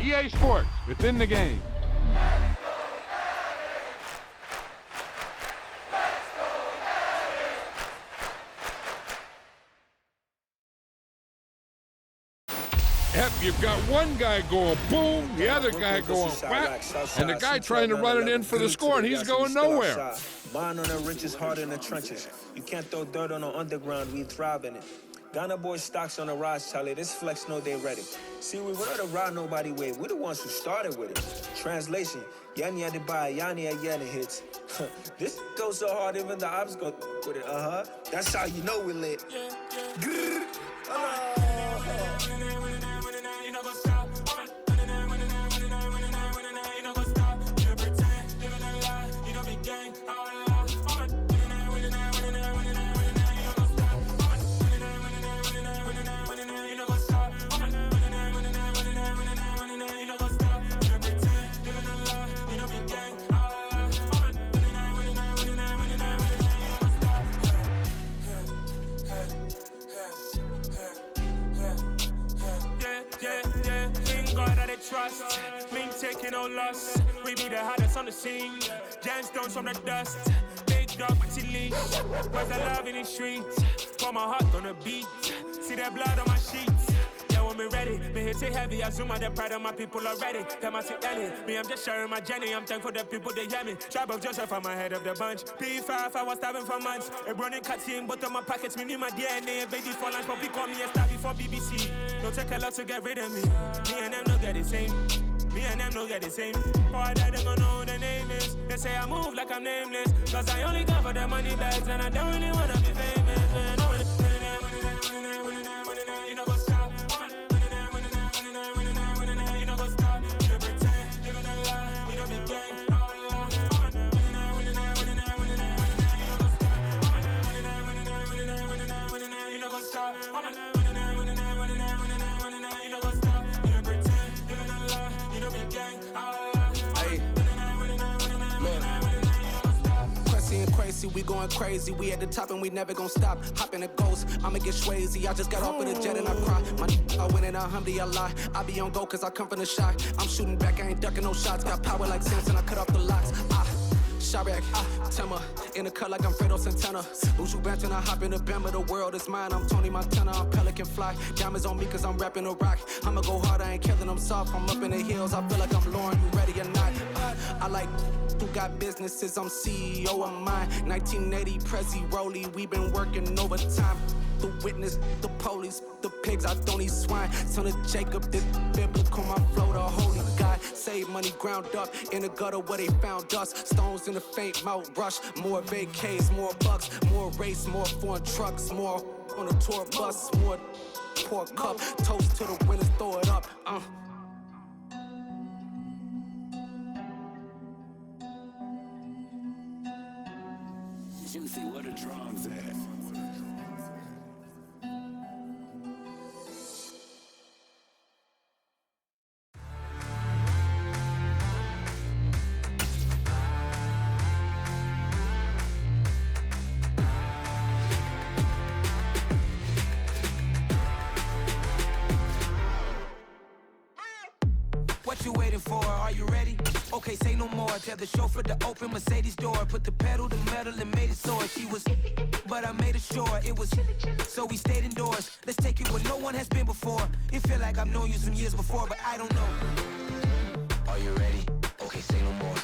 EA Sports. It's in the game. Yep, you've got one guy going boom, the other guy going whack, and the guy trying to run it in for the score, and he's going nowhere. Bond on the riches, hard in the trenches. You can't throw dirt on the underground, we thrive in it. Ghana boys stocks on the rise, Charlie. This flex know they ready. See, we were the ride nobody wave. We the ones who started with it. Translation, Yani had to buy, Yani had Yanni hits. This goes so hard, even the ops go with it. That's how you know we lit. Grrr. Trust, we ain't taking no loss. We be the hottest on the scene. Gemstones from the dust. Big dog, but she leash. Where's the love in the streets? Pour my heart on the beat. See that blood on my sheets. Yeah, when we ready, me hit it heavy. I zoom out the pride of my people already. Them I see Ellie. Me, I'm just sharing my journey. I'm thankful the people they hear me. Tribe of Joseph, I'm ahead of the bunch. P5, I was starving for months. A running cutscene, but on my pockets, me need my DNA. Baby for lunch, but call me a star before BBC. Don't take a lot to get rid of me. Me and them don't get the same. Me and them don't get the same. Boy, that they gon' know who the name is. They say I move like I'm nameless. Cause I only got for the money bags. And I don't really wanna be famous. Man. You know go stop. You know go stop. You pretend. You gonna lie. You know be gang. You know go stop. Crazy, we going crazy. We at the top and we never gon' stop. Hop in the ghost, I'ma get swayzy. I just got off of the jet and I cry. I win and alhamdulillah. I be on go cause I come from the shot. I'm shooting back, I ain't ducking no shots. Got power like Samson, I cut off the locks. Sharek, Tema, in the cut like I'm Fredo Santana. Buju Banton, I hop in the Bama, the world is mine. I'm Tony Montana, I'm Pelican Fly. Diamonds on me cause I'm rapping a rock. I'ma go hard, I ain't killing them soft. I'm up in the hills, I feel like I'm Lauren, you ready or not? I like who got businesses, I'm CEO of mine. 1980 Prezi Rolly, we been working overtime. The witness, the police, the pigs, I don't eat swine. Son of Jacob, this biblical, my flow, the holy God. Save money ground up in the gutter where they found us. Stones in the faint mouth rush. More vacays, more bucks, more race, more foreign trucks, more on a tour bus, more pork cup. Toast to the winners, throw it up. You see what the drums at. What you waiting for? Are you ready? Okay, say no more. Tell the chauffeur to open Mercedes door. Put the pedal to metal and made it soar. She was, but I made it sure it was. So we stayed indoors. Let's take it where no one has been before. It feel like I've known you some years before, but I don't know. Are you ready? Okay, say no more.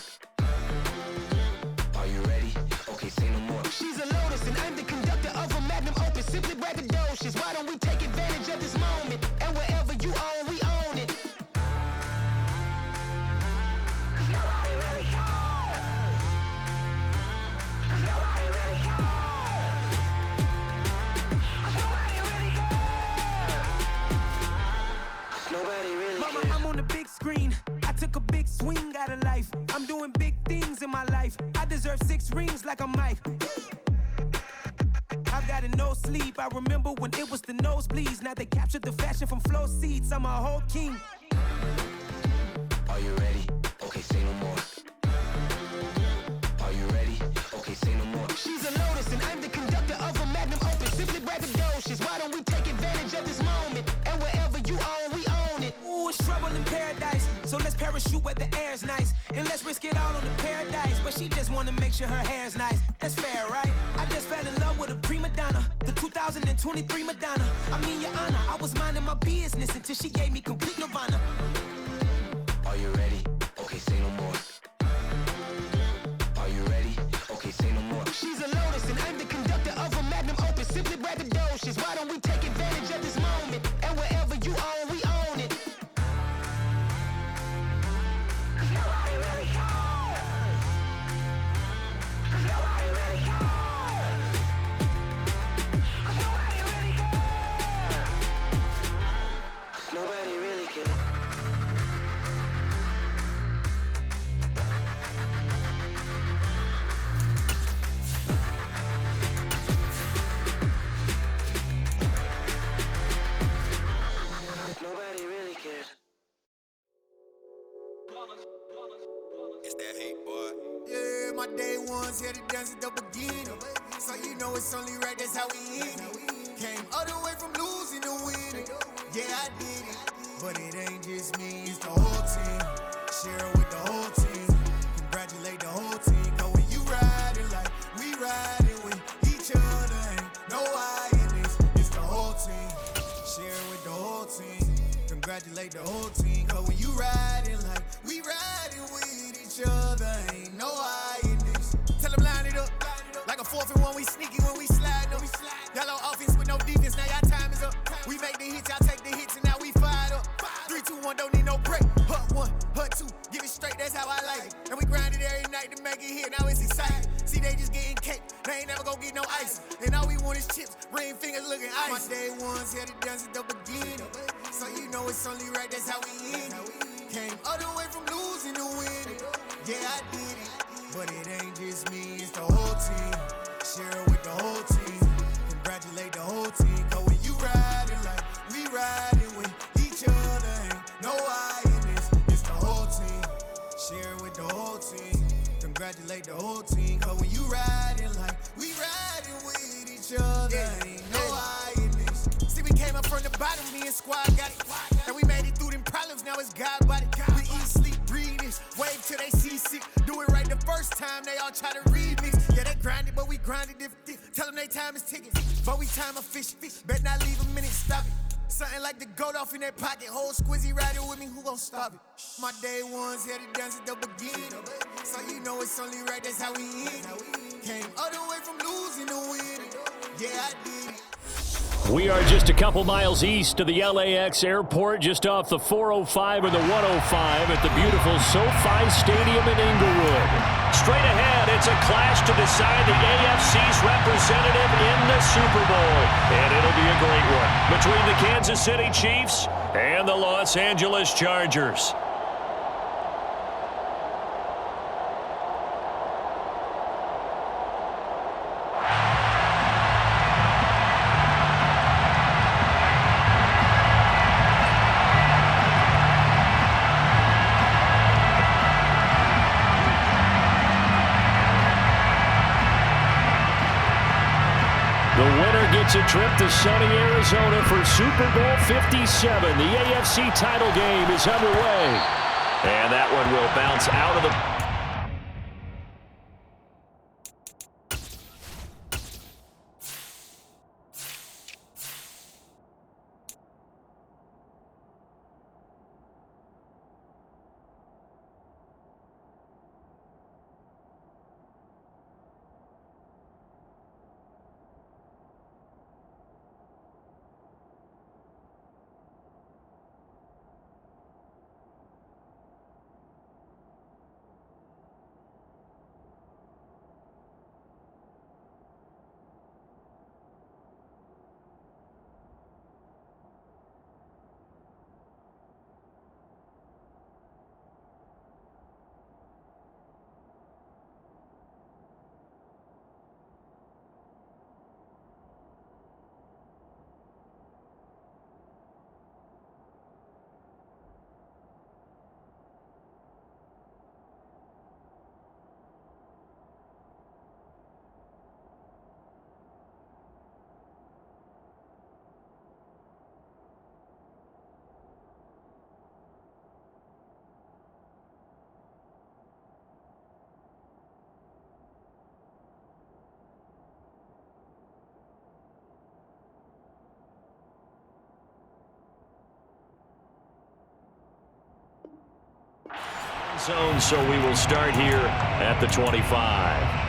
Are you ready? Okay, say no more. She's a Lotus and I'm the conductor of a Magnum Opus. Simply braggadocious. Why don't we take advantage of this moment? And wherever you own, we own it. Mama, I'm on the big screen. I took a big swing out of life. I'm doing big things in my life. I deserve 6 rings like I'm Mike. I've got no sleep. I remember when it was the nosebleeds. Now they captured the fashion from flow seats. I'm a whole king. Are you ready? Okay, say no more. Are you ready? Okay, say no more. She's a Lotus and I'm the conductor of a Magnum Opus. Simply braggadocious. Why don't we take advantage of this moment? And wherever you own, we own it. Ooh, it's trouble in paradise. shoot where the air's nice. And let's risk it all on the paradise. But she just wanna make sure her hair's nice. That's fair, right? I just fell in love with a prima donna. The 2023 Madonna. I mean, your honor, I was minding my business until she gave me complete nirvana. Are you ready? Okay, say no more. Are you ready? Okay, say no more. She's a lotus and I'm the conductor of a magnum opus. Simply braggadocious. Why don't we take advantage of this moment? And wherever you own, we own it. Nobody really cares. Nobody really cares. Nobody really cares. Nobody really cares. Nobody really cares. It's that hate, boy. Yeah, my day ones here to dance at the beginning. So you know it's only right, that's how we end it. Came all the way from losing to winning. Yeah, I did it. But it ain't just me, it's the whole team. Share it with the whole team. Congratulate the whole team. Cause when you riding like we riding with each other, ain't no I in this. It's the whole team. Share it with the whole team. Congratulate the whole team. Cause when you riding like we riding with each other, ain't no I in this. Tell them line it up. Like a 4th and 1, we sneaky when we slide them. Yellow offense with no defense, now y'all time is up. We make the hits, y'all take the hits, and now we fired up. 3, 2, 1, don't need no break. Hut 1, hut 2, give it straight, that's how I like it. And we grind it every night to make it hit, now it's exciting. See, they just getting cake, they ain't never gonna get no ice. And all we want is chips, ring fingers looking ice. My day ones here to dance at the beginning. So you know it's only right, that's how we end it. Came all the way from losing to winning. Yeah, I did it. But it ain't just me, it's the whole team. Share it with the whole team. Congratulate the whole team. Cause when you riding like we riding with each other, ain't no I in this. It's the whole team. Share it with the whole team. Congratulate the whole team. Cause when you riding like we riding with each other, ain't no I in this. See, we came up from the bottom, me and squad got it. And we made it through them problems, now it's God body. We eat, sleep, breathe this. Wave till they see sick. Do it right the first time, they all try to remix. Yeah, they grinded, but we grinded different. Tell them they time is ticking, but we time efficient. Bet not leave a minute, stop it. Something like the goat off in their pocket. Whole squizzy riding with me, who gon' stop it? My day ones here to dance at the beginning. So you know it's only right, that's how we end it. Came all the way from losing to winning. Yeah, I did it. We are just a couple miles east of the LAX airport, just off the 405 or the 105 at the beautiful SoFi Stadium in Inglewood. Straight ahead, it's a clash to decide the AFC's representative in the Super Bowl. And it'll be a great one between the Kansas City Chiefs and the Los Angeles Chargers. It's a trip to sunny Arizona for Super Bowl 57. The AFC title game is underway. And that one will bounce out of the... zone, so we will start here at the 25.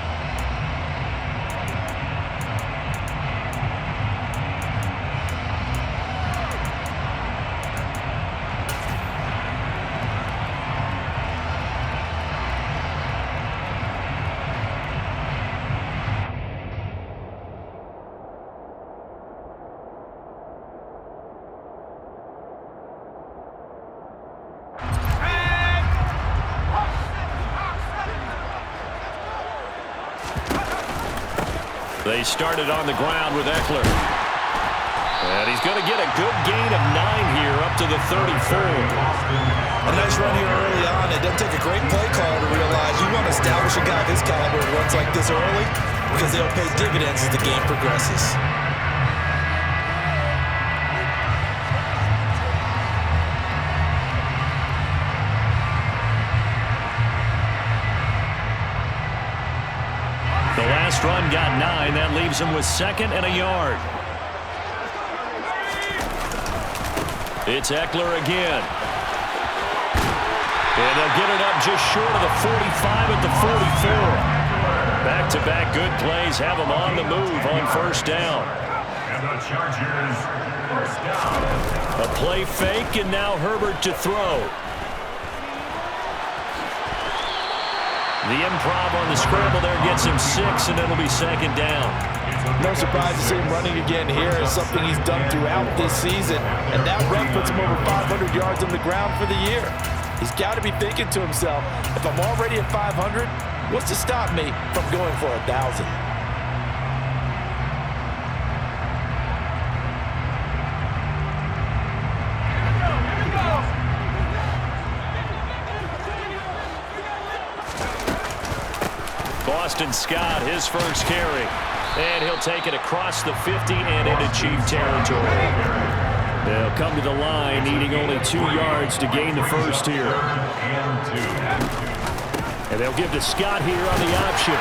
They started on the ground with Eckler. And he's going to get a good gain of 9 here up to the 34. A nice run here early on. It doesn't take a great play call to realize you want to establish a guy of his caliber who runs like this early because they'll pay dividends as the game progresses. Run got 9. That leaves him with 2nd and a yard. It's Eckler again. And they'll get it up just short of the 45 at the 44. Back-to-back good plays have them on the move on first down. And the Chargers first down. A play fake, and now Herbert to throw. The improv on the scramble there gets him 6, and it'll be 2nd down. No surprise to see him running again here. It's something he's done throughout this season. And that run puts him over 500 yards on the ground for the year. He's got to be thinking to himself, if I'm already at 500, what's to stop me from going for 1,000? Boston Scott, his first carry. And he'll take it across the 50 and into Chief territory. They'll come to the line, needing only 2 yards to gain the first here. And they'll give to Scott here on the option.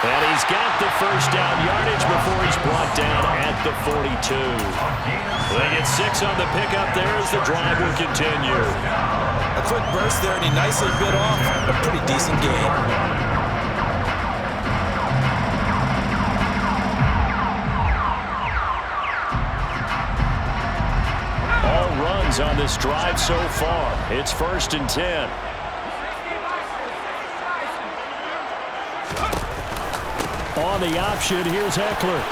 And he's got the first down yardage before he's brought down at the 42. They get 6 on the pickup there as the drive will continue. A quick burst there, and he nicely bit off a pretty decent gain. On this drive so far. It's 1st and 10. On the option, here's Eckler.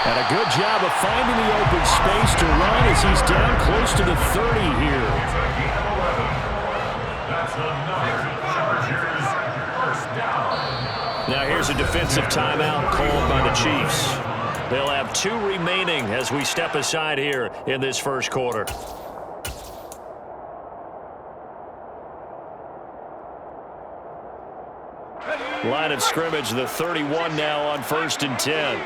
And a good job of finding the open space to run as he's down close to the 30 here. That's another Chargers first down. Now here's a defensive timeout called by the Chiefs. They'll have 2 remaining as we step aside here in this first quarter. Line of scrimmage, the 31 now on 1st and 10.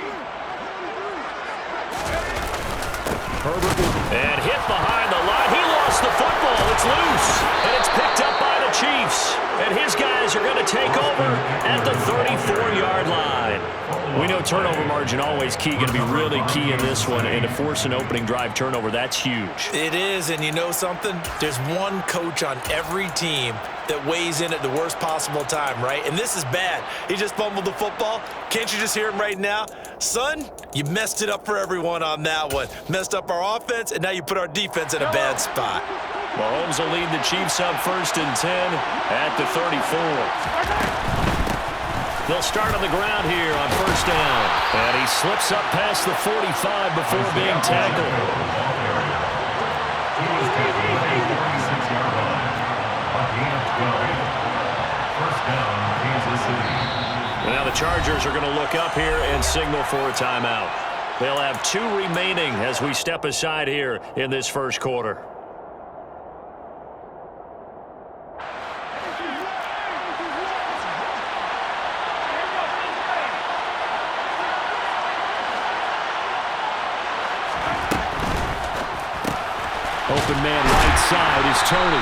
Herbert and hit behind the line. He lost the football. It's loose, and it's picked up by the Chiefs. And his guys are going to take over at the 34-yard line. We know turnover margin always key, going to be really key in this one. And to force an opening drive turnover, that's huge. It is, and you know something? There's one coach on every team that weighs in at the worst possible time, right? And this is bad. He just fumbled the football. Can't you just hear him right now? Son, you messed it up for everyone on that one. Messed up our offense, and now you put our defense in a bad spot. Mahomes will lead the Chiefs up 1st and 10 at the 34. They'll start on the ground here on 1st down. And he slips up past the 45 before being tackled. Now the Chargers are going to look up here and signal for a timeout. They'll have 2 remaining as we step aside here in this first quarter. Open man right side is Tony.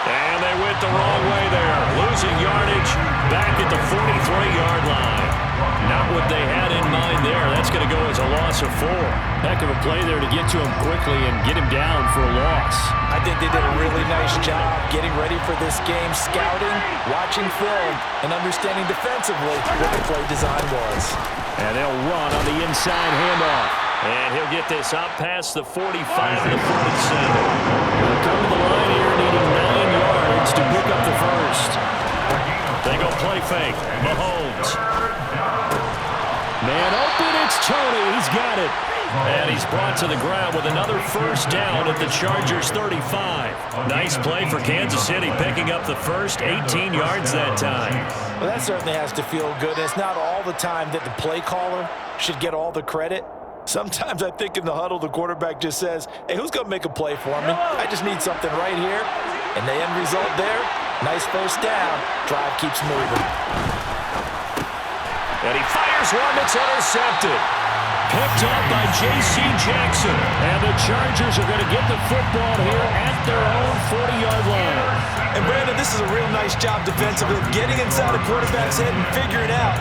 And they went the wrong way there. Losing yardage back at the 43-yard line. Not what they had in mind line there. That's going to go as a loss of 4. Heck of a play there to get to him quickly and get him down for a loss. I think they did a really nice job getting ready for this game, scouting, watching film, and understanding defensively what the play design was. And they'll run on the inside handoff. And he'll get this up past the 45 to the 47. They'll come to the line here needing 9 yards to pick up the first. They go play fake. Mahomes. Man open, it's Tony. He's got it. And he's brought to the ground with another first down at the Chargers' 35. Nice play for Kansas City, picking up the first 18 yards that time. Well, that certainly has to feel good. It's not all the time that the play caller should get all the credit. Sometimes I think in the huddle, the quarterback just says, hey, who's going to make a play for me? I just need something right here. And the end result there, nice first down. Drive keeps moving. And he fires one that's intercepted. Picked up by J.C. Jackson. And the Chargers are going to get the football here at their own 40-yard line. And Brandon, this is a real nice job defensively of getting inside the quarterback's head and figuring out,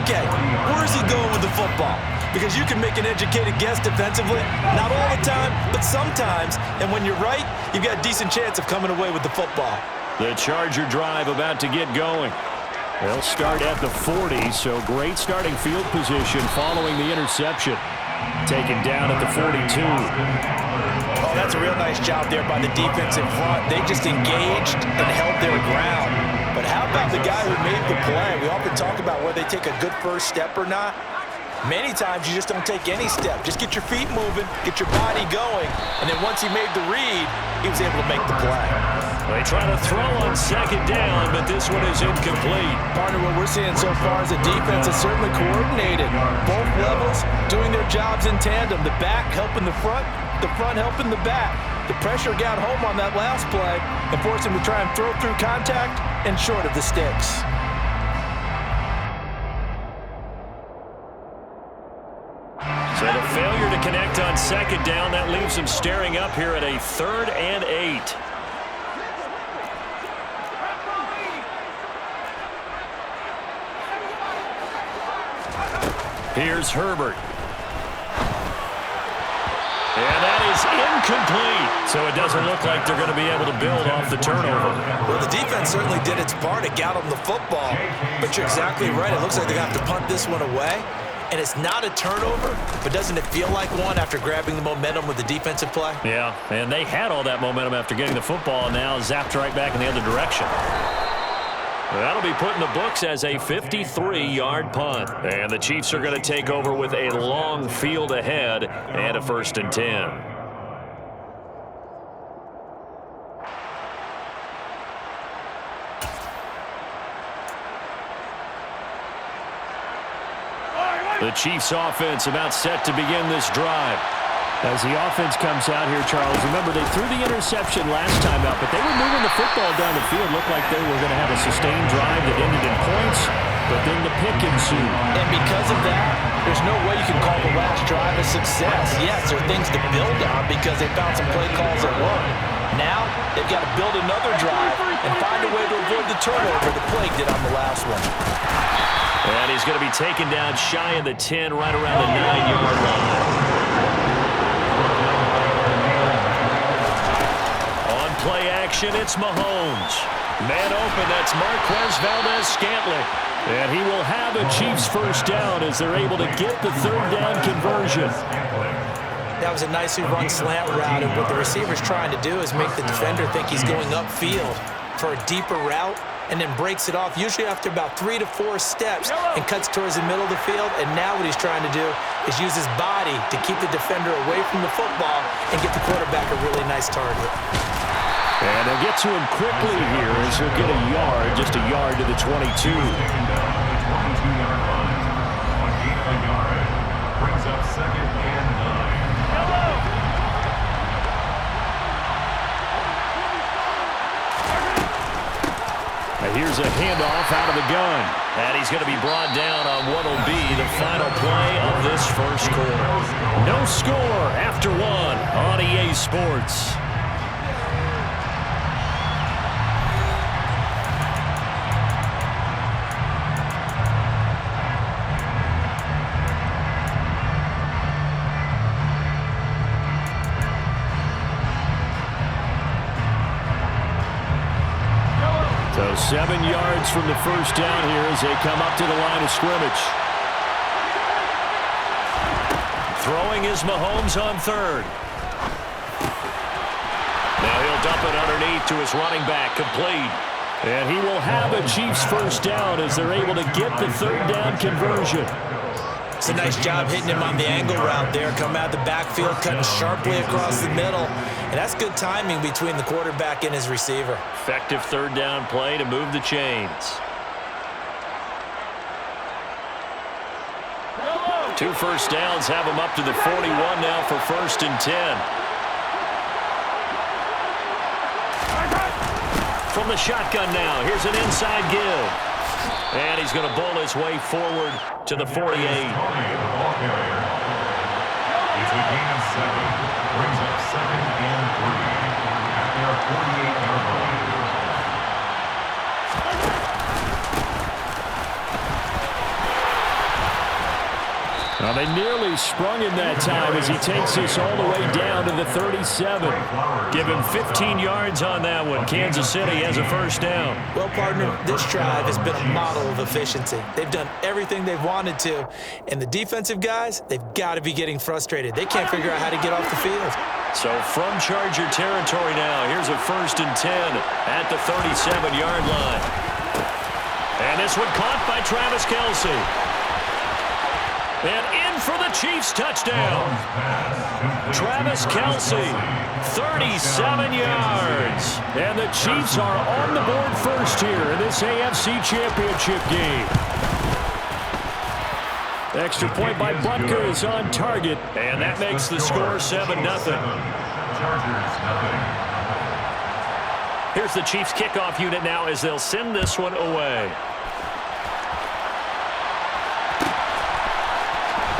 okay, where's he going with the football? Because you can make an educated guess defensively, not all the time, but sometimes. And when you're right, you've got a decent chance of coming away with the football. The Charger drive about to get going. They'll start at the 40, so great starting field position following the interception. Taken down at the 42. Oh, that's a real nice job there by the defense in front. They just engaged and held their ground. But how about the guy who made the play? We often talk about whether they take a good first step or not. Many times you just don't take any step. Just get your feet moving, get your body going, and then once he made the read, he was able to make the play. They try to throw on second down, but this one is incomplete. Partner, what we're seeing so far is a defense that's certainly coordinated. Both levels doing their jobs in tandem. The back helping the front helping the back. The pressure got home on that last play and forced him to try and throw through contact and short of the sticks. So the failure to connect on second down, that leaves them staring up here at a 3rd and 8. Here's Herbert. And that is incomplete. So it doesn't look like they're going to be able to build off the turnover. Well, the defense certainly did its part. It got them the football. But you're exactly right. It looks like they're going to have to punt this one away. And it's not a turnover, but doesn't it feel like one after grabbing the momentum with the defensive play? Yeah, and they had all that momentum after getting the football, and now zapped right back in the other direction. That'll be put in the books as a 53-yard punt. And the Chiefs are going to take over with a long field ahead and a 1st and 10. The Chiefs offense about set to begin this drive. As the offense comes out here, Charles, remember they threw the interception last time out, but they were moving the football down the field. Looked like they were going to have a sustained drive that ended in points, but then the pick ensued. And because of that, there's no way you can call the last drive a success. Yes, there are things to build on because they found some play calls that work. Now, they've got to build another drive and find a way to avoid the turnover that plagued it on the last one. And he's going to be taken down shy of the 10, right around the 9-yard line. On play action, it's Mahomes. Man open, that's Marquez Valdez-Scantling. And he will have a Chiefs first down as they're able to get the 3rd down conversion. That was a nicely run slant route, and what the receiver's trying to do is make the defender think he's going upfield for a deeper route, and then breaks it off, usually after about 3 to 4 steps, and cuts towards the middle of the field. And now what he's trying to do is use his body to keep the defender away from the football and get the quarterback a really nice target. And they'll get to him quickly here as he'll get a yard, just a yard to the 22. Brings up 2nd and 9. Here's a handoff out of the gun. And he's going to be brought down on what will be the final play of this first quarter. No score after 1 on EA Sports. 7 yards from the first down here as they come up to the line of scrimmage. Throwing is Mahomes on third. Now he'll dump it underneath to his running back, complete. And he will have a Chiefs first down as they're able to get the third down conversion. It's a nice job hitting him on the angle route there, coming out of the backfield, cutting sharply across the middle. And that's good timing between the quarterback and his receiver. Effective third down play to move the chains. 2 first downs have him up to the 41 now for 1st and 10. From the shotgun now, here's an inside give. And he's going to bowl his way forward to the 48. It's a gain of 7. Brings up 2nd and 3 at their 48-yard line. Well, they nearly sprung him that time as he takes this all the way down to the 37. Give him 15 yards on that one. Kansas City has a first down. Well, partner, this drive has been a model of efficiency. They've done everything they've wanted to, and the defensive guys, they've got to be getting frustrated. They can't figure out how to get off the field. So from Charger territory now, here's a 1st and 10 at the 37-yard line. And this one caught by Travis Kelce. And in for the Chiefs touchdown. Travis Kelce, 37 yards. And the Chiefs are on the board first here in this AFC Championship game. Extra point by Butker is on target, and that makes the score 7-0. Here's the Chiefs kickoff unit now as they'll send this one away.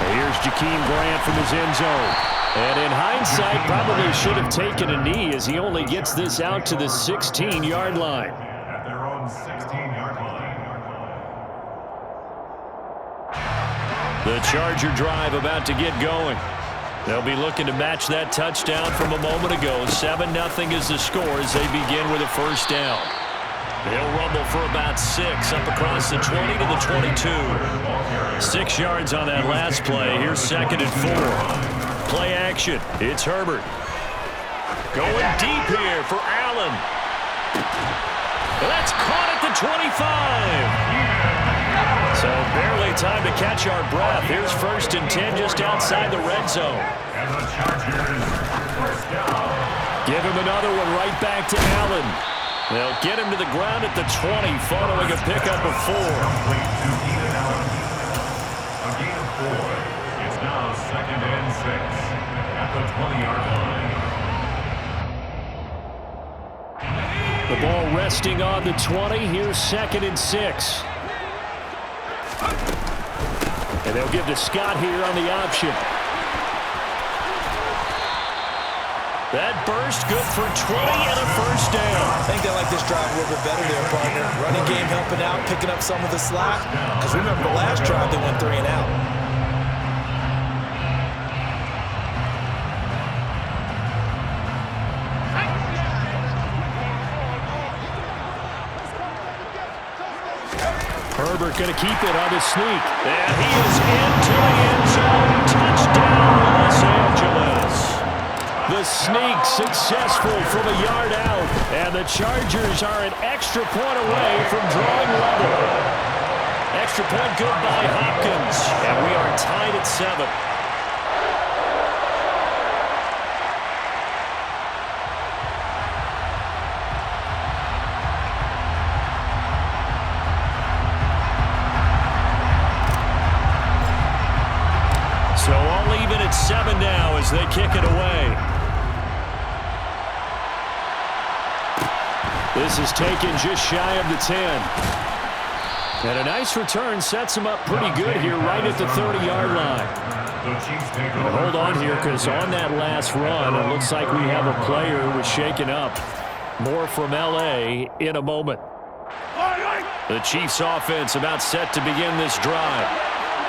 Here's Jakeem Grant from his end zone. And in hindsight, probably should have taken a knee as he only gets this out to the 16-yard line. At their own 16-yard line. The Charger drive about to get going. They'll be looking to match that touchdown from a moment ago. 7-0 is the score as they begin with a first down. They'll rumble for about 6 up across the 20 to the 22. 6 yards on that last play. Here's 2nd and 4. Play action. It's Herbert. Going deep here for Allen. That's caught at the 25. So barely time to catch our breath. Here's 1st and 10 just outside the red zone. And the Chargers first down. Give him another one right back to Allen. They'll get him to the ground at the 20 following a pickup of 4. A gain of 4. It's now 2nd and 6 at the 20-yard line. The ball resting on the 20. Here's 2nd and 6. And they'll give to Scott here on the option. That burst good for 20 and a first down. I think they like this drive a little bit better there, partner. Running game helping out, picking up some of the slack. Because remember the last drive, they went 3 and out. Herbert going to keep it on his sneak. And he is into the end zone. Touchdown, Los Angeles. The sneak successful from a yard out. And the Chargers are an extra point away from drawing level. Extra point good by Hopkins. And we are tied at 7. So all even at 7 now as they kick it away. This is taken just shy of the 10. And a nice return sets him up pretty good here right at the 30-yard line. Now hold on here because on that last run, it looks like we have a player who was shaken up. More from L.A. in a moment. The Chiefs offense about set to begin this drive.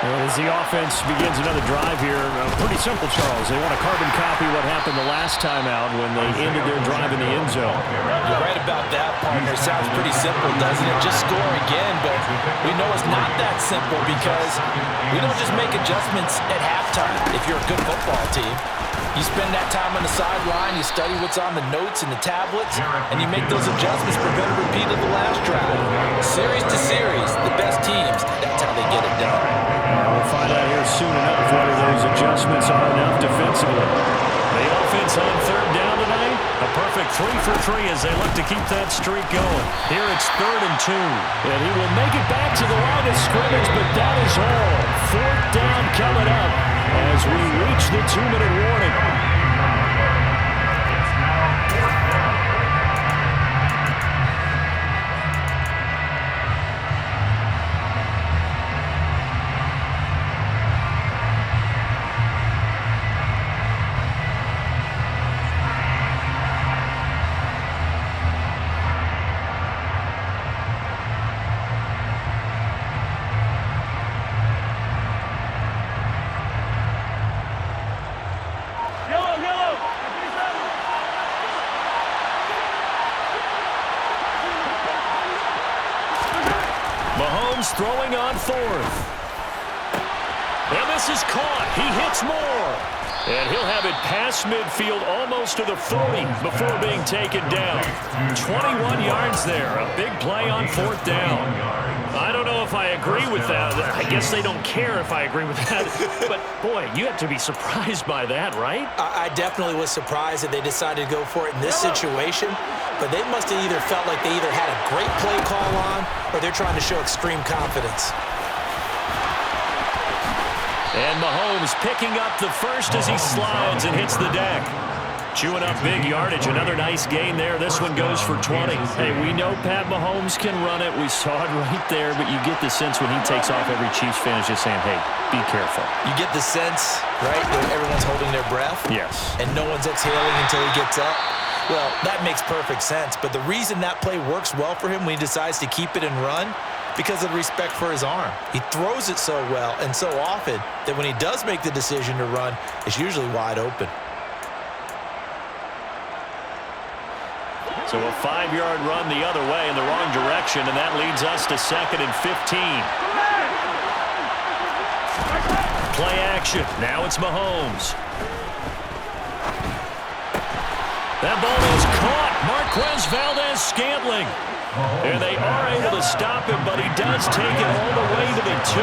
As the offense begins another drive here, pretty simple, Charles. They want to carbon copy what happened the last time out when they ended their drive in the end zone. You're right about that, partner. Sounds pretty simple, doesn't it? Just score again, but we know it's not that simple because we don't just make adjustments at halftime if you're a good football team. You spend that time on the sideline, you study what's on the notes and the tablets, and you make those adjustments prevent a repeat of the last drive. Series to series, the best teams, that's how they get it done. We'll find out here soon enough whether those adjustments are enough defensively. The offense on third down tonight, a perfect 3 for 3 as they look to keep that streak going. Here it's 3rd and 2. And he will make it back to the line of scrimmage, but that is all. 4th down coming up as we reach the 2-minute warning. Throwing on 4th. And this is caught. He hits more. And he'll have it past midfield almost to the 40 before being taken down. 21 yards there. A big play on 4th down. I don't know if I agree with that. I guess they don't care if I agree with that. But, boy, you have to be surprised by that, right? I definitely was surprised that they decided to go for it in this situation. But they must have either felt like they either had a great play call on or they're trying to show extreme confidence. And Mahomes picking up the first as he slides and hits the deck. Chewing up big yardage. Another nice gain there. This one goes for 20. Hey, we know Pat Mahomes can run it. We saw it right there, but you get the sense when he takes off, every Chiefs fan is just saying, hey, be careful. You get the sense, right, that everyone's holding their breath? Yes. And no one's exhaling until he gets up? Well, that makes perfect sense. But the reason that play works well for him when he decides to keep it and run, because of the respect for his arm. He throws it so well and so often that when he does make the decision to run, it's usually wide open. So a 5-yard run the other way in the wrong direction, and that leads us to 2nd and 15. Play action. Now it's Mahomes. That ball is caught. Marquez Valdez-Scantling. And they are able to stop him, but he does take it all the way to the 2.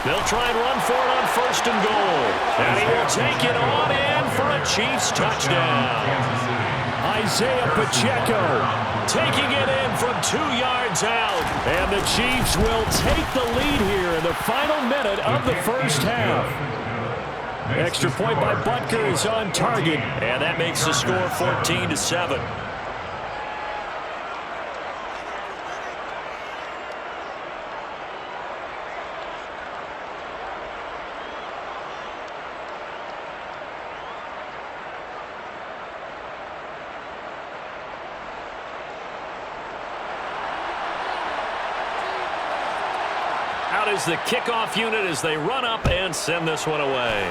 They'll try and run for it on 1st and goal. And he will take it on in for a Chiefs touchdown. Isaiah Pacheco taking it in from 2 yards out. And the Chiefs will take the lead here in the final minute of the first half. Extra point by Butker is on target, and that makes the score 14-7. Out is the kickoff unit as they run up and send this one away.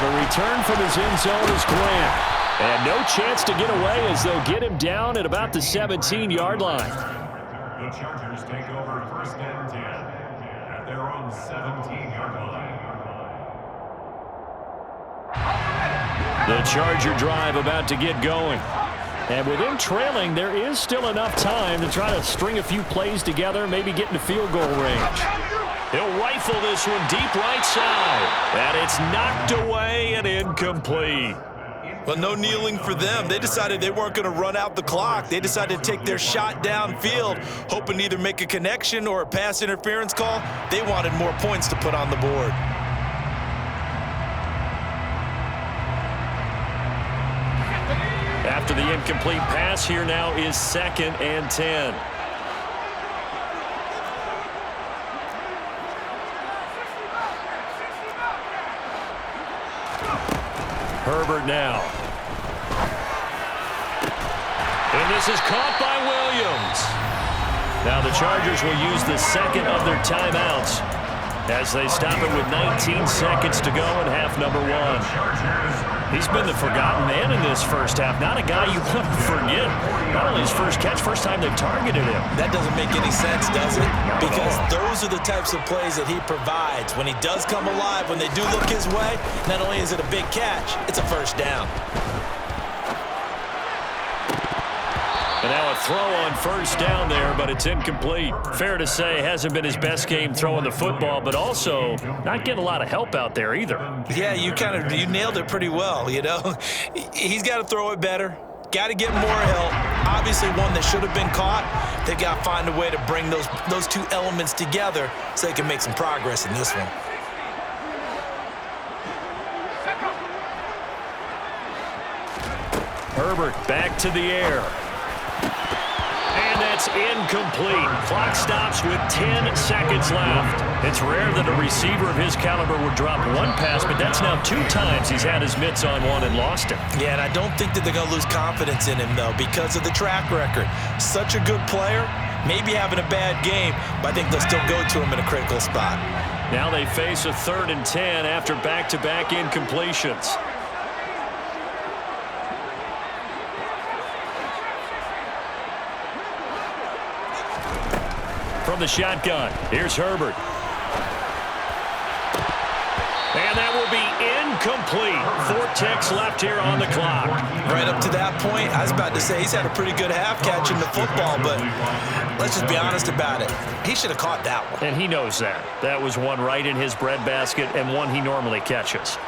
The return from his end zone is Grant. And no chance to get away as they'll get him down at about the 17-yard line. The Chargers take over 1st and 10 at their own 17-yard line. The Charger drive about to get going. And with him trailing, there is still enough time to try to string a few plays together, maybe get into field goal range. He'll rifle this one deep right side. And it's knocked away and incomplete. Well, no kneeling for them. They decided they weren't going to run out the clock. They decided to take their shot downfield, hoping to either make a connection or a pass interference call. They wanted more points to put on the board. After the incomplete pass, here now is 2nd and 10. Herbert now. And this is caught by Williams. Now the Chargers will use the second of their timeouts as they stop it with 19 seconds to go in half number one. He's been the forgotten man in this first half. Not a guy you want to forget. Not only his first catch, first time they've targeted him. That doesn't make any sense, does it? Because those are the types of plays that he provides. When he does come alive, when they do look his way, not only is it a big catch, it's a first down. And now a throw on first down there, but it's incomplete. Fair to say, hasn't been his best game throwing the football, but also not getting a lot of help out there either. Yeah, you nailed it pretty well, you know. He's got to throw it better. Got to get more help. Obviously one that should have been caught. They've got to find a way to bring those two elements together so they can make some progress in this one. Herbert back to the air. And that's incomplete. Clock stops with 10 seconds left. It's rare that a receiver of his caliber would drop one pass, but that's now 2 times he's had his mitts on one and lost it. Yeah, and I don't think that they're going to lose confidence in him, though, because of the track record. Such a good player, maybe having a bad game, but I think they'll still go to him in a critical spot. Now they face a 3rd and 10 after back-to-back incompletions. From the shotgun, here's Herbert. And that will be incomplete. 4 ticks left here on the clock. Right up to that point, I was about to say he's had a pretty good half catching the football, but let's just be honest about it. He should have caught that one. And he knows that. That was one right in his breadbasket and one he normally catches.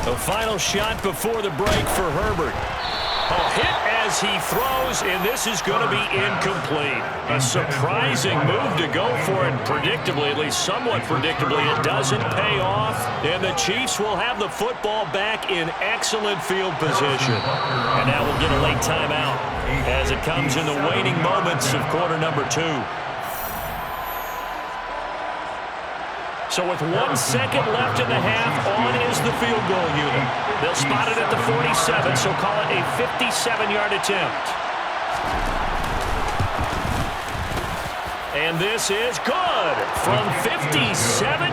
The final shot before the break for Herbert. A hit as he throws, and this is going to be incomplete. A surprising move to go for it, predictably, at least somewhat predictably. It doesn't pay off, and the Chiefs will have the football back in excellent field position. And now we'll get a late timeout as it comes in the waning moments of quarter number 2. So with 1 second left in the half, on is the field goal unit. They'll spot it at the 47, so call it a 57-yard attempt. And this is good from 57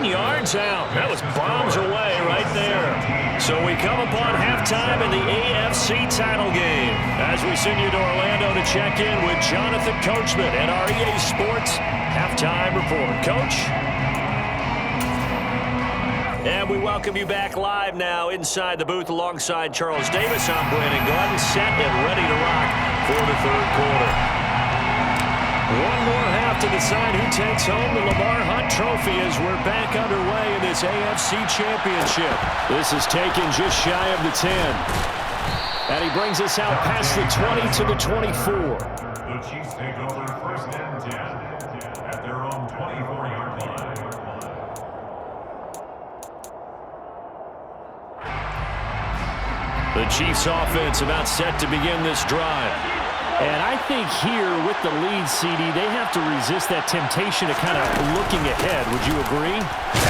yards out. That was bombs away right there. So we come upon halftime in the AFC title game as we send you to Orlando to check in with Jonathan Coachman at our EA Sports Halftime Report. Coach? And we welcome you back live now inside the booth alongside Charles Davis. I'm Brandon Gordon, set and ready to rock for the 3rd quarter. One more half to decide who takes home the Lamar Hunt Trophy as we're back underway in this AFC Championship. This is taken just shy of the 10. And he brings us out past the 20 to the 24. The Chiefs take over 1st and 10 at their own 24-yard line. The Chiefs offense about set to begin this drive. And I think here with the lead, CD, they have to resist that temptation of kind of looking ahead. Would you agree?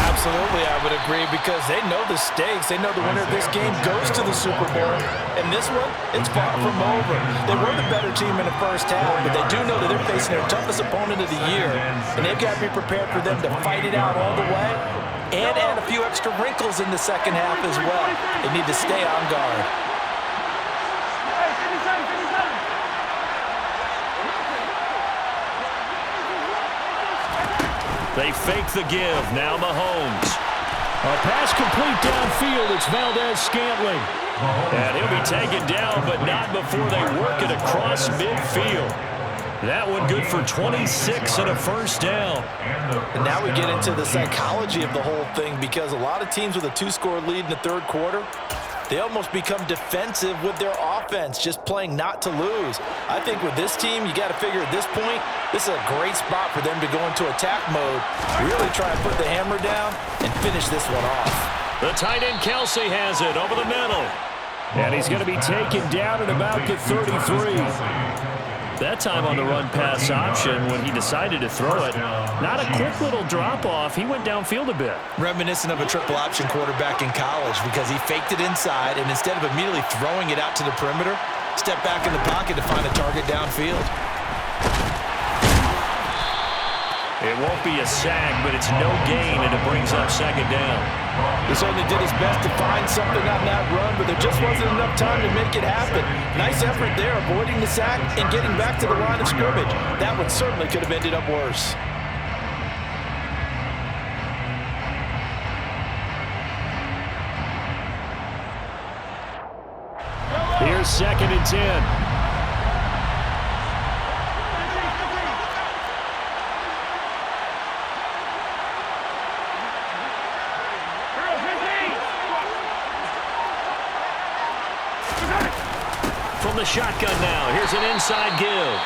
Absolutely, I would agree, because they know the stakes. They know the winner of this game goes to the Super Bowl. And this one, it's far from over. They were the better team in the first half, but they do know that they're facing their toughest opponent of the year. And they've got to be prepared for them to fight it out all the way and add a few extra wrinkles in the second half as well. They need to stay on guard. They fake the give. Now Mahomes. A pass complete downfield. It's Valdez-Scantling. And he'll be taken down, but not before they work it across midfield. That one good for 26 and a first down. And now we get into the psychology of the whole thing, because a lot of teams with a 2-score lead in the 3rd quarter, they almost become defensive with their offense, just playing not to lose. I think with this team, you got to figure at this point, this is a great spot for them to go into attack mode, really try and put the hammer down and finish this one off. The tight end Kelsey has it over the middle. And he's going to be taken down at about the 33. That time on the run-pass option when he decided to throw it. Not a quick little drop-off. He went downfield a bit. Reminiscent of a triple option quarterback in college because he faked it inside, and instead of immediately throwing it out to the perimeter, stepped back in the pocket to find a target downfield. It won't be a sack, but it's no gain, and it brings up second down. He certainly did his best to find something on that run, but there just wasn't enough time to make it happen. Nice effort there, avoiding the sack and getting back to the line of scrimmage. That one certainly could have ended up worse. Here's 2nd and 10. From the shotgun now, here's an inside give.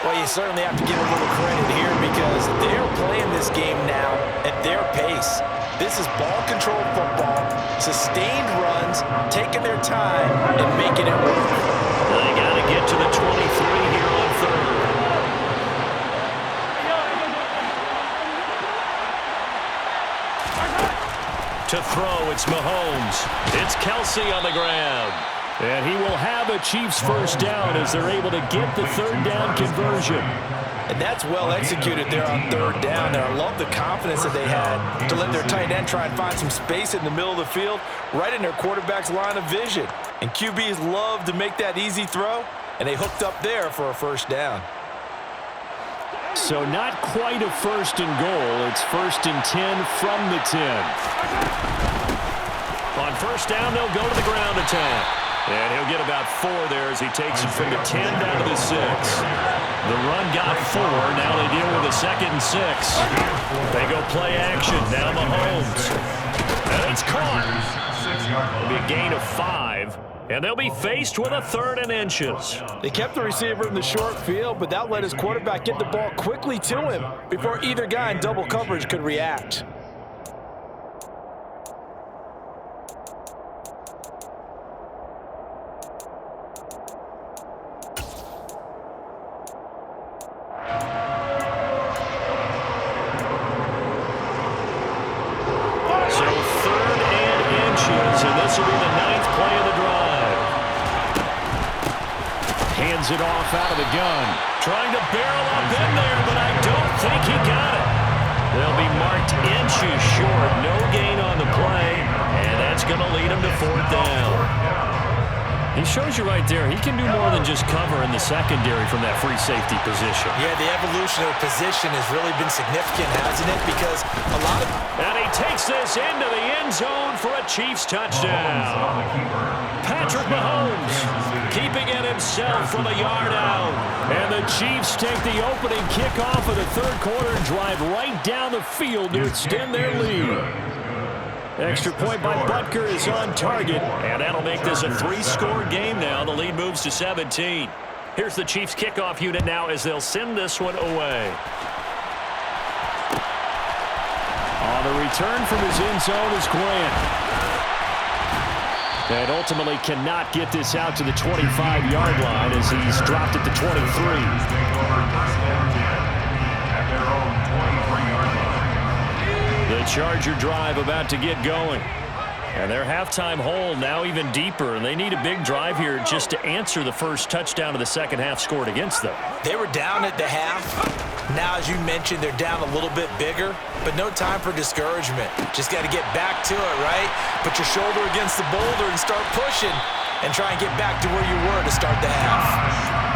Well, you certainly have to give a little credit here because they're playing this game now at their pace. This is ball-controlled football, sustained runs, taking their time, and making it work. They got to get to the 23 here on 3rd. To throw, it's Mahomes. It's Kelsey on the ground. And he will have a Chiefs first down as they're able to get the 3rd down conversion. And that's well executed there on 3rd down. And I love the confidence that they had to let their tight end try and find some space in the middle of the field, right in their quarterback's line of vision. And QBs love to make that easy throw, and they hooked up there for a first down. So not quite a 1st and goal. It's 1st and 10 from the 10. On 1st down, they'll go to the ground attack. And he'll get about 4 there as he takes it from the 10 down to the 6. The run got 4. Now they deal with a 2nd and 6. They go play action. Now Mahomes. And it's caught. It'll be a gain of 5. And they'll be faced with a 3rd and inches. They kept the receiver in the short field, but that let his quarterback get the ball quickly to him before either guy in double coverage could react. It off out of the gun. Trying to barrel up in there, but I don't think he got it. They'll be marked inches short. No gain on the play, and that's going to lead him to 4th down. He shows you right there, he can do more than just cover in the secondary from that free safety position. Yeah, the evolution of position has really been significant, hasn't it? Because a lot of... And he takes this into the end zone for a Chiefs touchdown. Patrick Mahomes keeping it himself from a yard out. And the Chiefs take the opening kickoff of the 3rd quarter and drive right down the field to extend their lead. Extra point by Butker is on target, and that'll make this a 3-score game now. The lead moves to 17. Here's the Chiefs kickoff unit now as they'll send this one away. On the return from his end zone is Grant. And ultimately cannot get this out to the 25-yard line as he's dropped at the 23. The Charger drive about to get going. And their halftime hole now even deeper, and they need a big drive here just to answer the first touchdown of the second half scored against them. They were down at the half. Now, as you mentioned, they're down a little bit bigger, but no time for discouragement. Just got to get back to it, right? Put your shoulder against the boulder and start pushing and try and get back to where you were to start the half.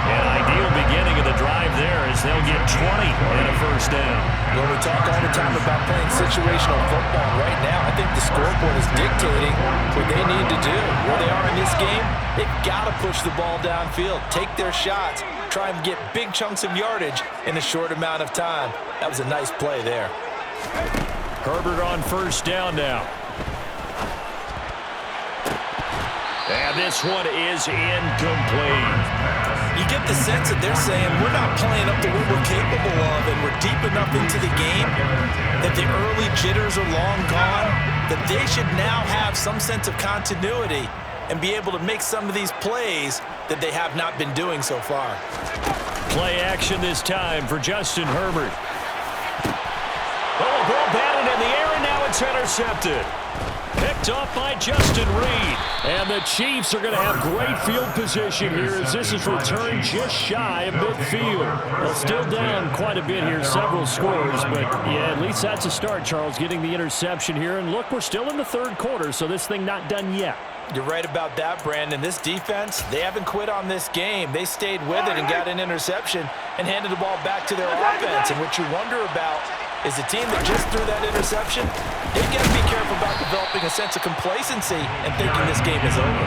An ideal beginning of the drive there as they'll get 20 and a first down. Well, we talk all the time about playing situational football. Right now, I think the scoreboard is dictating what they need to do. Where they are in this game, they've got to push the ball downfield, take their shots, try and get big chunks of yardage in a short amount of time. That was a nice play there. Herbert on first down now. And this one is incomplete. You get the sense that they're saying we're not playing up to what we're capable of, and we're deep enough into the game that the early jitters are long gone, that they should now have some sense of continuity and be able to make some of these plays that they have not been doing so far. Play action this time for Justin Herbert. Oh, a ball batted in the air, and now it's intercepted. Picked off by Justin Reed. And the Chiefs are going to have great field position here as this is returned just shy of midfield. Well, still down quite a bit here, several scores, but yeah, at least that's a start, Charles, getting the interception here. And look, we're still in the third quarter, so this thing not done yet. You're right about that, Brandon. This defense, they haven't quit on this game. They stayed with it and got an interception and handed the ball back to their offense. And what you wonder about is the team that just threw that interception, they've got to be careful about developing a sense of complacency and thinking this game is over.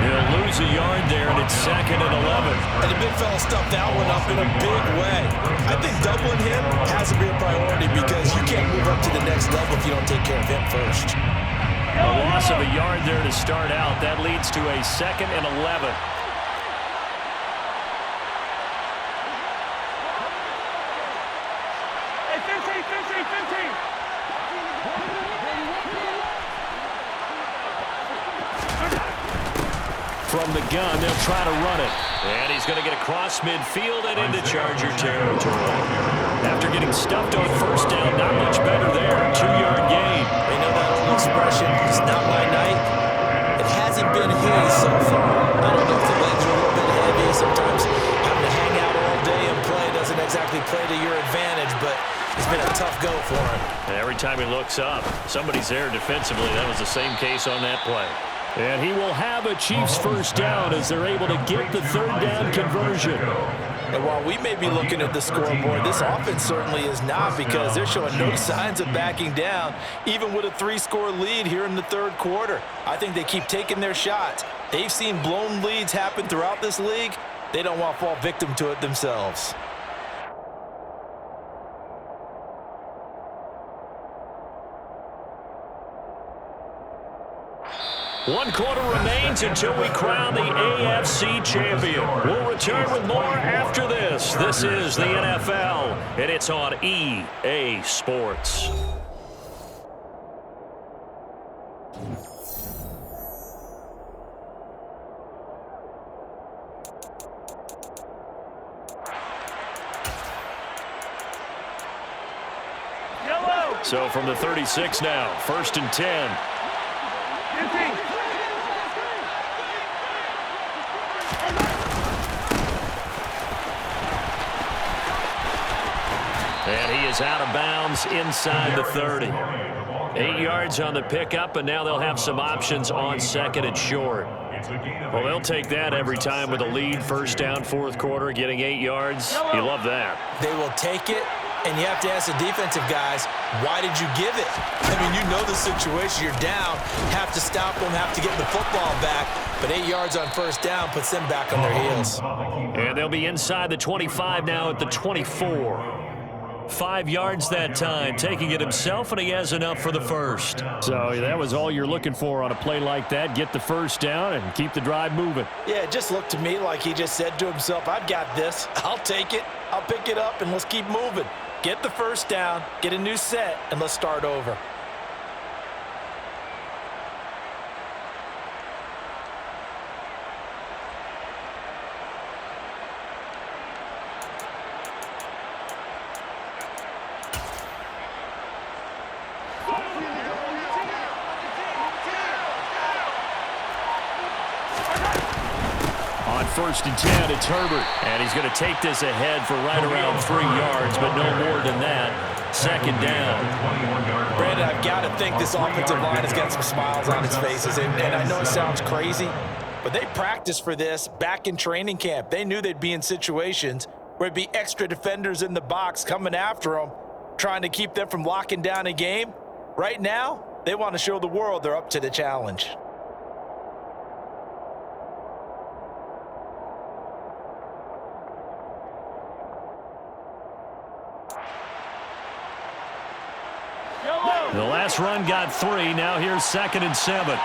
They'll lose a yard there, and it's 2nd and 11. And the big fella stuffed that one up in a big way. I think doubling him has to be a priority because you can't move up to the next level if you don't take care of him first. A loss of a yard there to start out. That leads to a 2nd and 11. From the gun, they'll try to run it. And he's going to get across midfield and into Charger territory. After getting stuffed on first down, not much better there. 2-yard gain. They know that old expression, it's not my night. It hasn't been his so far. I don't know if the legs are a little bit heavy. Sometimes having to hang out all day and play doesn't exactly play to your advantage, but it's been a tough go for him. And every time he looks up, somebody's there defensively. That was the same case on that play. And he will have a Chiefs first down as they're able to get the third down conversion. And while we may be looking at the scoreboard, this offense certainly is not because they're showing no signs of backing down, even with a 3-score lead here in the third quarter. I think they keep taking their shots. They've seen blown leads happen throughout this league. They don't want to fall victim to it themselves. One quarter remains until we crown the AFC champion. We'll return with more after this. This is the NFL, and it's on EA Sports. So from the 36 now, 1st and 10. And he is out of bounds inside the 30. 8 yards on the pickup, and now they'll have some options on 2nd and short. Well, they'll take that every time with a lead, first down, 4th quarter, getting 8 yards. You love that. They will take it, and you have to ask the defensive guys, why did you give it? I mean, you know the situation. You're down, have to stop them, have to get the football back, but 8 yards on first down puts them back on their heels. And they'll be inside the 25 now at the 24. 5 yards that time, taking it himself, and he has enough for the first. So that was all you're looking for on a play like that. Get the first down and keep the drive moving. Yeah, it just looked to me like he just said to himself, I've got this. I'll take it. I'll pick it up, and let's keep moving. Get the first down, get a new set, and let's start over. On 1st and 10, it's Herbert. And he's going to take this ahead for right around 3 yards, but no more than that. 2nd down. Brandon, I've got to think this offensive line has got some smiles on its faces. And I know it sounds crazy, but they practiced for this back in training camp. They knew they'd be in situations where it'd be extra defenders in the box coming after them, trying to keep them from locking down a game. Right now, they want to show the world they're up to the challenge. The last run got 3. Now here's 2nd and 7.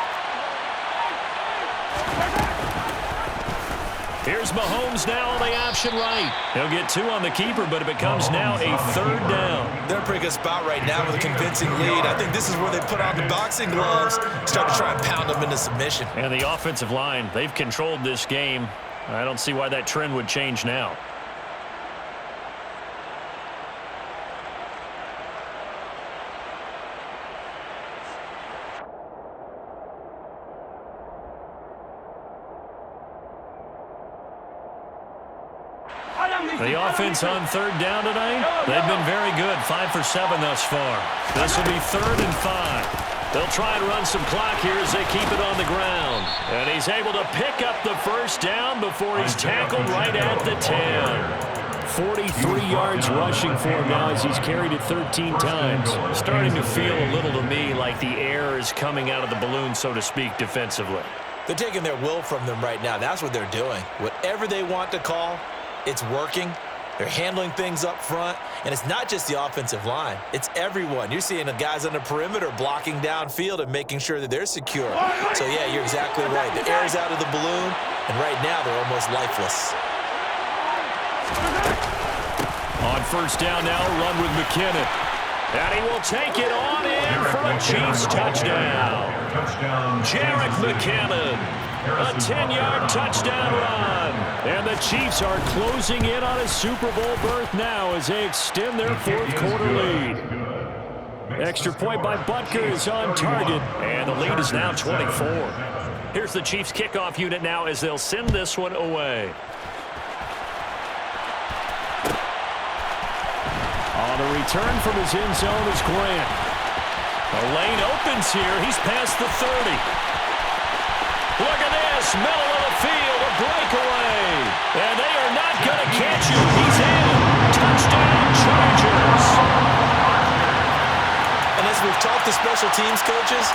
Here's Mahomes now on the option right. He'll get 2 on the keeper, but it becomes now a 3rd down. They're in a pretty good spot right now with a convincing lead. I think this is where they put on the boxing gloves, start to try and pound them into submission. And the offensive line, they've controlled this game. I don't see why that trend would change now. The offense on 3rd down tonight, they've been very good, 5 for 7 thus far. This will be 3rd and 5. They'll try and run some clock here as they keep it on the ground. And he's able to pick up the 1st down before he's tackled right at the 10. 43 yards rushing for him now as he's carried it 13 times. Starting to feel a little to me like the air is coming out of the balloon, so to speak, defensively. They're taking their will from them right now. That's what they're doing. Whatever they want to call, it's working. They're handling things up front, and it's not just the offensive line. It's everyone. You're seeing the guys on the perimeter blocking downfield and making sure that they're secure. So, yeah, you're exactly right. The air's out of the balloon, and right now they're almost lifeless. On 1st down now, run with McKinnon. And he will take it on in for a Chiefs touchdown. Jarek McKinnon. A 10-yard touchdown run. And the Chiefs are closing in on a Super Bowl berth now as they extend their 4th quarter lead. Extra point by Butker is on target, and the lead is now 24. Here's the Chiefs kickoff unit now as they'll send this one away. On the return from his end zone is Grant. The lane opens here. He's past the 30. Look at this, middle of the field, a breakaway. And they are not going to catch him. He's in. Touchdown, Chargers. And as we've talked to special teams coaches,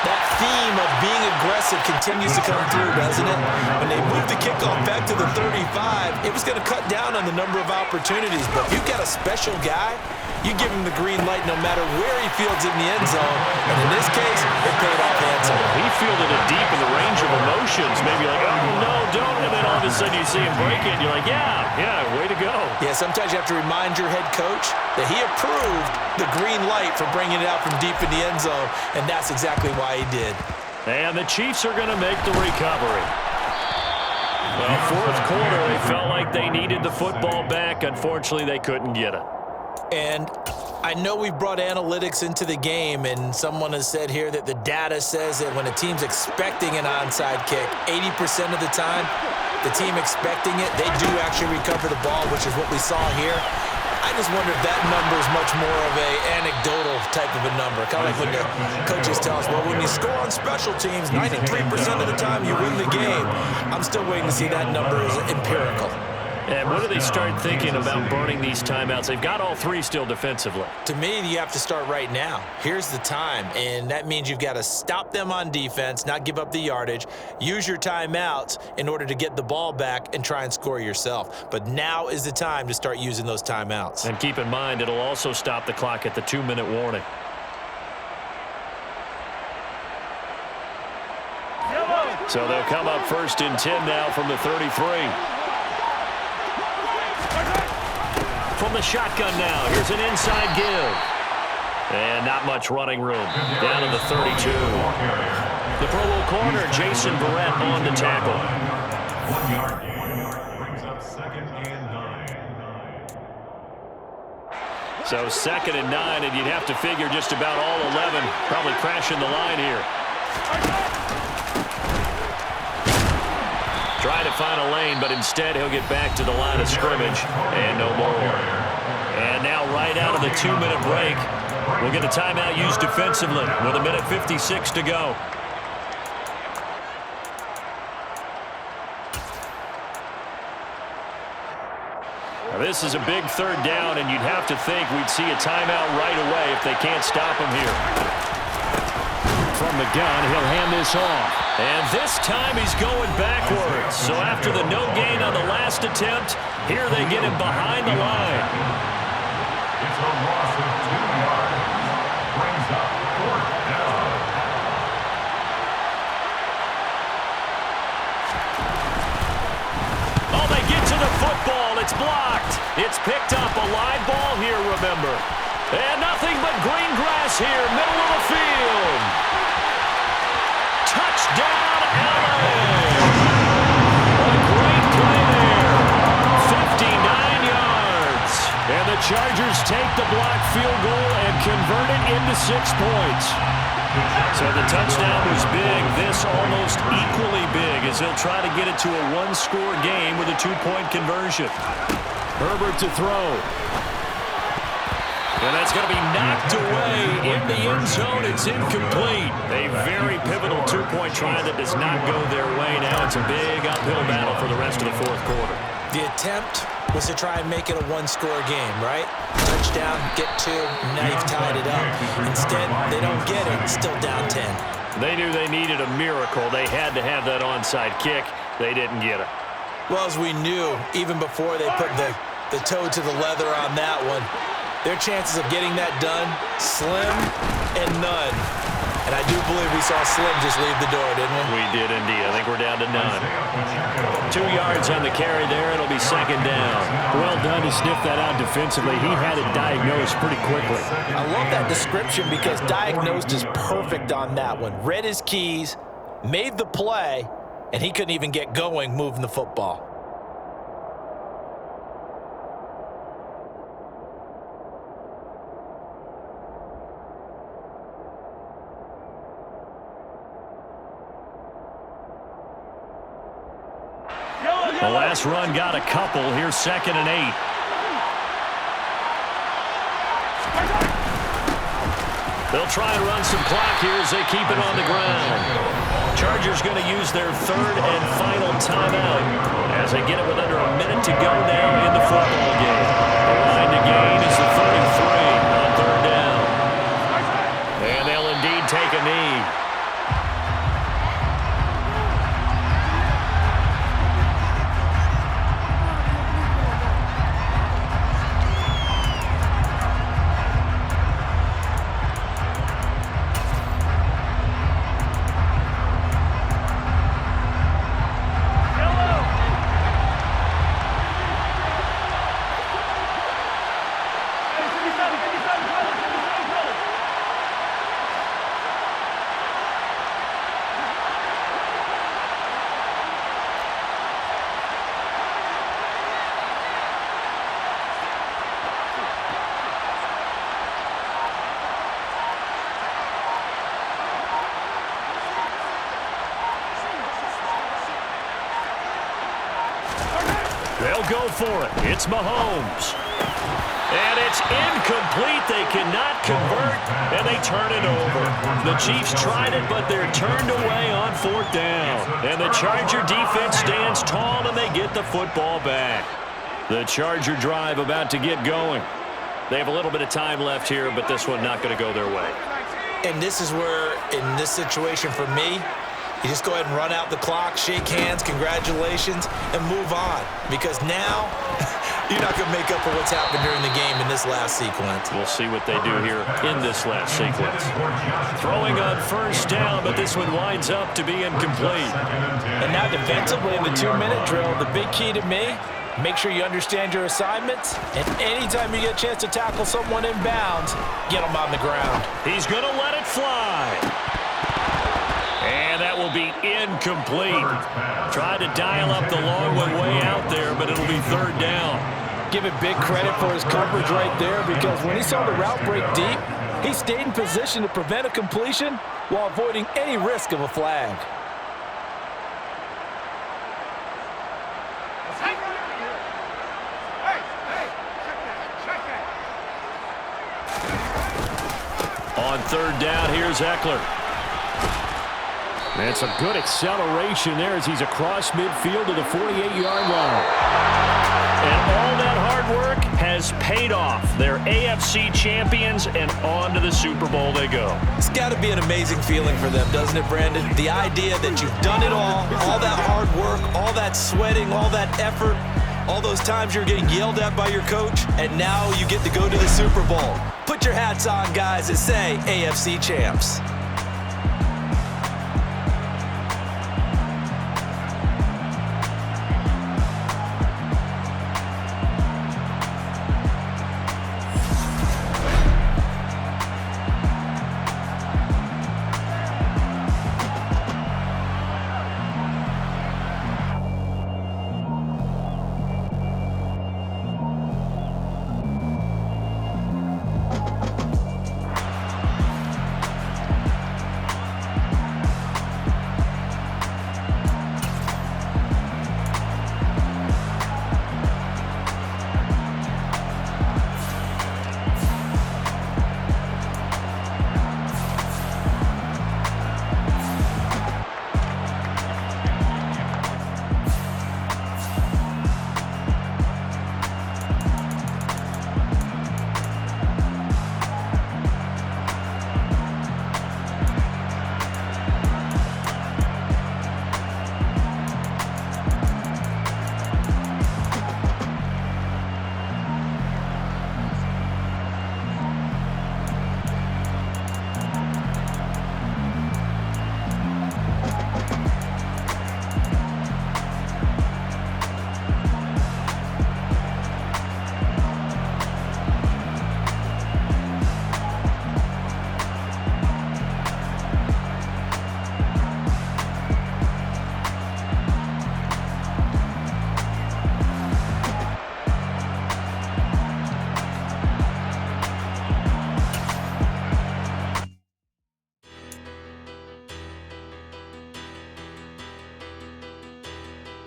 that theme of being aggressive continues to come through, doesn't it? When they moved the kickoff back to the 35, it was going to cut down on the number of opportunities. But if you've got a special guy, you give him the green light no matter where he fields in the end zone. And in this case, it paid off handsomely. He fielded it deep in the range of emotions. Maybe like, oh, no, don't. And then all of a sudden you see him break it, and you're like, yeah, way to go. Yeah, sometimes you have to remind your head coach that he approved the green light for bringing it out from deep in the end zone, and that's exactly why he did. And the Chiefs are going to make the recovery. Well, 4th quarter, they felt like they needed the football back. Unfortunately, they couldn't get it. And I know we've brought analytics into the game, and someone has said here that the data says that when a team's expecting an onside kick, 80% of the time, the team expecting it, they do actually recover the ball, which is what we saw here. I just wonder if that number is much more of an anecdotal type of a number. Kind of like when the coaches tell us, well, when you score on special teams, 93% of the time you win the game. I'm still waiting to see that number as empirical. And when do they start thinking about burning these timeouts? They've got all 3 still defensively. To me, you have to start right now. Here's the time, and that means you've got to stop them on defense, not give up the yardage, use your timeouts in order to get the ball back and try and score yourself. But now is the time to start using those timeouts. And keep in mind, it'll also stop the clock at the 2-minute warning. So they'll come up 1st and 10 now from the 33. From the shotgun now, here's an inside give. And not much running room. Down to the 32. The Pro Bowl corner, Jason Barrett, on the tackle. 1 yard brings up 2nd and 9. So 2nd and 9, and you'd have to figure just about all 11 probably crashing the line here. Trying to find a lane, but instead he'll get back to the line of scrimmage and no more. And now right out of the 2-minute break, we'll get a timeout used defensively with 1:56 to go. Now this is a big 3rd down, and you'd have to think we'd see a timeout right away if they can't stop him here. From the gun, he'll hand this off. And this time he's going backwards. So after the no gain on the last attempt, here they get him behind the line. It's a loss of 2 yards. Brings up 4th down. the football. It's blocked. It's picked up. A live ball here, remember. And nothing but green grass here, middle of the field. Touchdown, LA. A great play there. 59 yards. And the Chargers take the blocked field goal and convert it into 6 points. So the touchdown was big. This almost equally big as they'll try to get it to a one-score game with a 2-point conversion. Herbert to throw. And that's going to be knocked away in the end zone. It's incomplete. A very pivotal 2-point try that does not go their way now. It's a big uphill battle for the rest of the fourth quarter. The attempt was to try and make it a one-score game, right? Touchdown, get 2, now you've tied it up. Instead, they don't get it, still down 10. They knew they needed a miracle. They had to have that onside kick. They didn't get it. Well, as we knew, even before they put the toe to the leather on that one, their chances of getting that done, slim and none. And I do believe we saw Slim just leave the door, didn't we? We did indeed. I think we're down to none. 2 yards on the carry there. It'll be second down. Well done to sniff that out defensively. He had it diagnosed pretty quickly. I love that description because diagnosed is perfect on that one. Read his keys, made the play, and he couldn't even get going moving the football. The last run got a couple. Here's 2nd and 8. They'll try and run some clock here as they keep it on the ground. Chargers going to use their 3rd and final timeout as they get it with under a minute to go now in the football game. The line to gain is the 33 on 3rd down. And they'll indeed take a knee. They'll go for it. It's Mahomes. And it's incomplete. They cannot convert, and they turn it over. The Chiefs tried it, but they're turned away on 4th down. And the Charger defense stands tall, and they get the football back. The Charger drive about to get going. They have a little bit of time left here, but this one not going to go their way. And this is where, in this situation for me, you just go ahead and run out the clock, shake hands, congratulations, and move on. Because now, you're not going to make up for what's happened during the game in this last sequence. We'll see what they do here in this last sequence. Throwing on 1st down, but this one winds up to be incomplete. And now defensively in the 2-minute drill, the big key to me, make sure you understand your assignments, and anytime you get a chance to tackle someone in bounds, get them on the ground. He's going to let it fly. And that will be incomplete. Tried to dial up the long one way out there, but it'll be 3rd down. Give it big credit for his coverage right there, because when he saw the route break deep, he stayed in position to prevent a completion while avoiding any risk of a flag. On 3rd down, here's Eckler. That's a good acceleration there as he's across midfield to the 48-yard line. And all that hard work has paid off. They're AFC champions, and on to the Super Bowl they go. It's got to be an amazing feeling for them, doesn't it, Brandon? The idea that you've done it all that hard work, all that sweating, all that effort, all those times you're getting yelled at by your coach, and now you get to go to the Super Bowl. Put your hats on, guys, and say AFC champs.